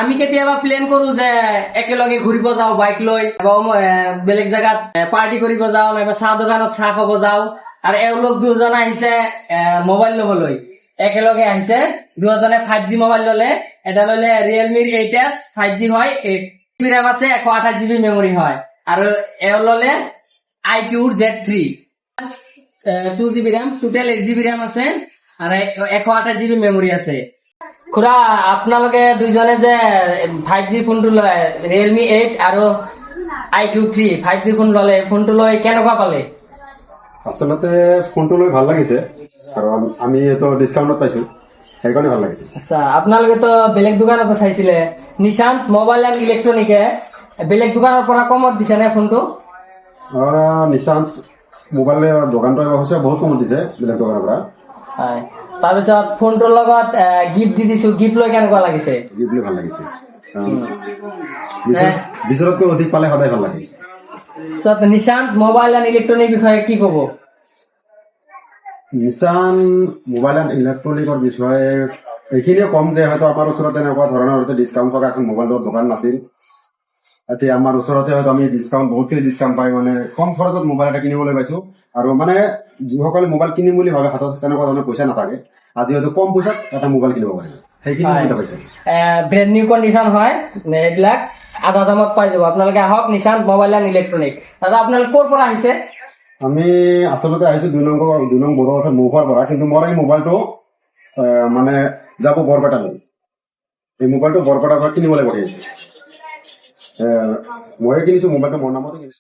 আমি কেতিয়াবা প্লেন কৰো যে একেলগে ঘূৰিব যাওঁ বাইক লৈ, বেলেগ জাগাত পাৰ্টি কৰিব যাওঁ, নাইবা চাহ দোকানত চাহ খাব যাওঁ, আৰু এওঁলোক দুজন আহিছে মোবাইল লবলৈ। একেলগে আহিছে দুজনে 5G মোবাইল ললে। এটা ললে ৰিয়েলমিৰ 8S 5G হয়, 8GB ৰেম আছে, 128GB মেমৰি হয়। আৰু এওঁ ললে iQOO Z3 2GB RAM, total 8GB RAM আছে আৰু 128GB মেমৰি আছে। খুৰা, আপোনালোকে দুইজনে যে 5G ফোনটো লয়, ৰিয়েলমি 8 আৰু iQOO 3 5G ফোন ললে, ফোনটো লৈ কেনেকুৱা পালে? আচলতে ফোনটো লৈ ভাল লাগিছে, কাৰণ আমি এইটো ডিছকাউণ্টত পাইছো, সেইকাৰণে ভাল লাগিছে। আচ্ছা, আপোনালোকেতো বেলেগ দোকানতো চাইছিলে, নিশান্ত মোবাইল এণ্ড ইলেক্ট্ৰনিকে বেলেগ দোকানৰ পৰা কমত দিছে নে ফোনটো? নিশান্ত মোবাইলৰ দোকানটো হৈছে বহুত কমত দিছে বেলেগ দোকানৰ পৰা। হয়, তাৰপিছত ফোনটোৰ লগত গিফ্ট দি দিছো, গিফ্ট লৈ কেনেকুৱা লাগিছে? গিফ্ট লৈ ভাল লাগিছে, বিচৰতকৈ অধিক পালে সদায় ভাল লাগে। নিশান্ত মোবাইল এণ্ড ইলেক্ট্ৰনিক বিষয়ে কি কব? নিশান্ত মোবাইল এণ্ড ইলেক্ট্ৰনিকৰ বিষয়ে এইখিনিয়ে কম যে হয়তো আমাৰ ওচৰত এনেকুৱা ধৰণৰ ডিছকাউণ্ট থকা এখন মোবাইলৰ দোকান নাছিল। এতিয়া আমাৰ ওচৰতে হয়তো আমি ডিছকাউণ্ট বহুতখিনি ডিছকাউণ্ট পাই মানে কম খৰচত মোবাইল এটা কিনিবলৈ পাইছো। আৰু মানে যিসকলে মোবাইল কিনিম বুলি ভাবে, হাতত তেনেকুৱা ধৰণৰ পইচা নাথাকে, আজি হয়তো কম পইচাত এটা মোবাইল কিনিব পাৰিব, সেইখিনি সুবিধা পাইছে। ব্ৰেণ্ড নিউ কণ্ডিশ্যন হয়, এইবিলাক আধা দামত পাই যাব। আপোনালোকে আহক নিশান্ত মোবাইল এণ্ড ইলেক্ট্ৰনিক। দাদা, আপোনালোক ক'ৰ পৰা আহিছে? আমি আচলতে আহিছো 2 নং বৰপথাৰ মৌখোৱাৰ পৰা, কিন্তু মোৰ এই মোবাইলটো মানে যাব বৰপেটালৈ। এই মোবাইলটো বৰপেটাৰ পৰা কিনিবলৈ পঠিয়াইছো। ময়ে কিনিছো মোবাইলটো, মোৰ নামতে কিনিছো।